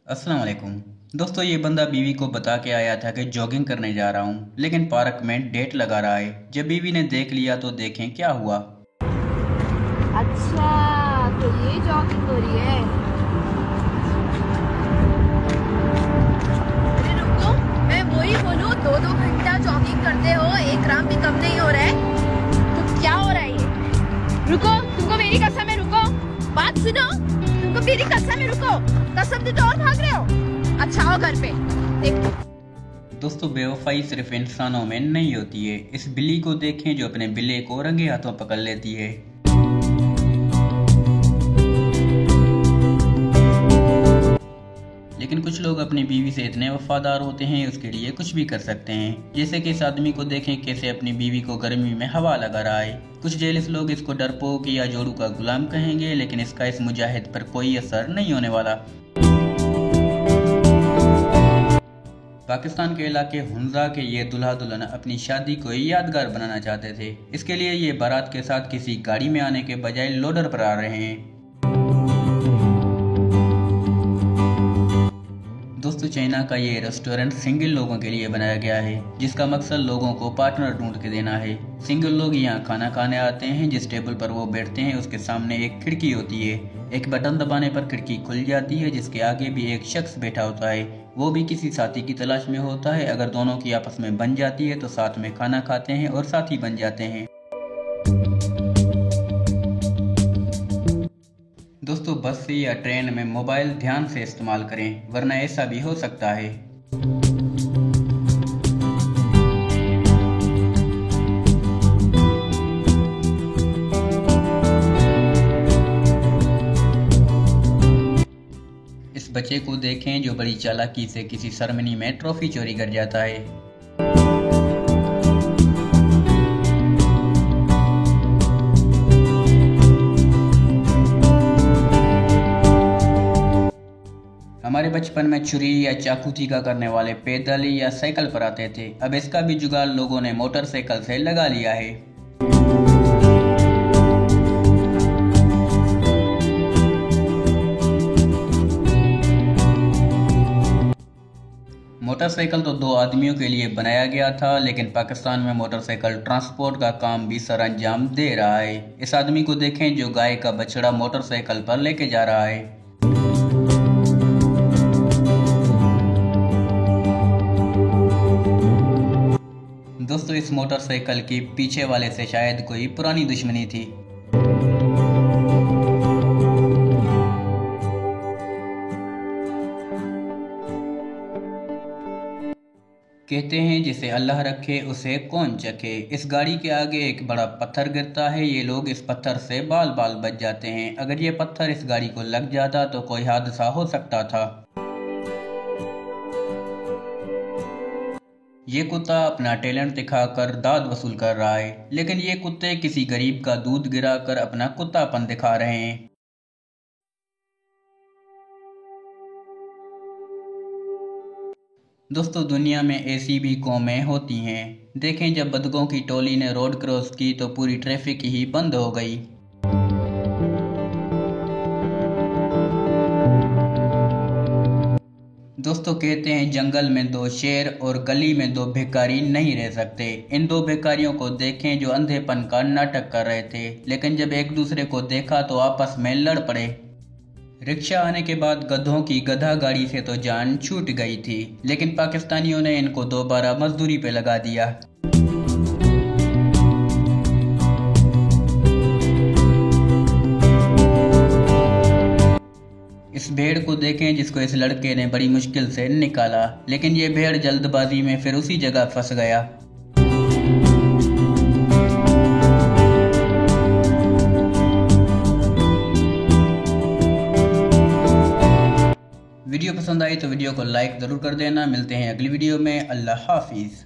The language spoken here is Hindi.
अस्सलाम वालेकुम। दोस्तों, ये बंदा बीवी को बता के आया था कि जॉगिंग करने जा रहा हूँ, लेकिन पार्क में डेट लगा रहा है। जब बीवी ने देख लिया तो देखें क्या हुआ। अच्छा, तो ये जॉगिंग हो रही है। अरे रुको, मैं वही बोलूं, 2-2 घंटा जॉगिंग करते हो, 1 ग्राम भी कम नहीं हो रहा है। तो क्या हो रहा है ये? रुको, तुमको मेरी कसम है, रुको, बात सुनो, तुमको मेरी कसम है, रुको, कसम देते और भाग रहे हो। अच्छा आओ घर पे देखो। दोस्तों, बेवफाई सिर्फ इंसानों में नहीं होती है। इस बिल्ली को देखें जो अपने बिल्ले को रंगे हाथों पकड़ लेती है। लेकिन कुछ लोग अपनी बीवी से इतने वफादार होते हैं, उसके लिए कुछ भी कर सकते हैं। जैसे कि इस आदमी को देखें कैसे अपनी बीवी को गर्मी में हवा लगा रहा है। कुछ जेलिस लोग इसको डरपोक या जोड़ू का गुलाम कहेंगे, लेकिन इसका इस मुजाहिद पर कोई असर नहीं होने वाला। पाकिस्तान के इलाके हुंजा के ये दूल्हा दुल्हन अपनी शादी को यादगार बनाना चाहते थे। इसके लिए ये बारात के साथ किसी गाड़ी में आने के बजाय लोडर पर आ रहे हैं। दोस्तों, चाइना का ये रेस्टोरेंट सिंगल लोगों के लिए बनाया गया है, जिसका मकसद लोगों को पार्टनर ढूंढ के देना है। सिंगल लोग यहाँ खाना खाने आते हैं। जिस टेबल पर वो बैठते हैं उसके सामने एक खिड़की होती है। एक बटन दबाने पर खिड़की खुल जाती है, जिसके आगे भी एक शख्स बैठा होता है। वो भी किसी साथी की तलाश में होता है। अगर दोनों की आपस में बन जाती है तो साथ में खाना खाते हैं और साथी बन जाते हैं। दोस्तों, बस से या ट्रेन में मोबाइल ध्यान से इस्तेमाल करें, वरना ऐसा भी हो सकता है। इस बच्चे को देखें जो बड़ी चालाकी से किसी सेरेमनी में ट्रॉफी चोरी कर जाता है। हमारे बचपन में छुरी या चाकू तीखा करने वाले पैदल या साइकिल पर आते थे। अब इसका भी जुगाड़ लोगों ने मोटरसाइकिल से लगा लिया है। मोटरसाइकिल तो 2 आदमियों के लिए बनाया गया था, लेकिन पाकिस्तान में मोटरसाइकिल ट्रांसपोर्ट का काम भी सरअंजाम दे रहा है। इस आदमी को देखें जो गाय का बछड़ा मोटरसाइकिल पर लेके जा रहा है। दोस्तों, इस मोटरसाइकिल की पीछे वाले से शायद कोई पुरानी दुश्मनी थी। कहते हैं जिसे अल्लाह रखे उसे कौन चखे। इस गाड़ी के आगे एक बड़ा पत्थर गिरता है। ये लोग इस पत्थर से बाल बाल बच जाते हैं। अगर ये पत्थर इस गाड़ी को लग जाता तो कोई हादसा हो सकता था। ये कुत्ता अपना टैलेंट दिखाकर दाद वसूल कर रहा है, लेकिन ये कुत्ते किसी गरीब का दूध गिराकर अपना कुत्तापन दिखा रहे हैं। दोस्तों, दुनिया में ऐसी भी कौमें होती हैं। देखें, जब बदकों की टोली ने रोड क्रॉस की तो पूरी ट्रैफिक ही बंद हो गई। दोस्तों, कहते हैं जंगल में 2 शेर और गली में 2 भिखारी नहीं रह सकते। इन 2 भिखारियों को देखें जो अंधेपन का नाटक कर रहे थे, लेकिन जब एक दूसरे को देखा तो आपस में लड़ पड़े। रिक्शा आने के बाद गधों की गधा गाड़ी से तो जान छूट गई थी, लेकिन पाकिस्तानियों ने इनको दोबारा मजदूरी पे लगा दिया। इस भेड़ को देखें जिसको इस लड़के ने बड़ी मुश्किल से निकाला, लेकिन ये भेड़ जल्दबाजी में फिर उसी जगह फंस गया। वीडियो पसंद आई तो वीडियो को लाइक ज़रूर कर देना। मिलते हैं अगली वीडियो में। अल्लाह हाफिज़।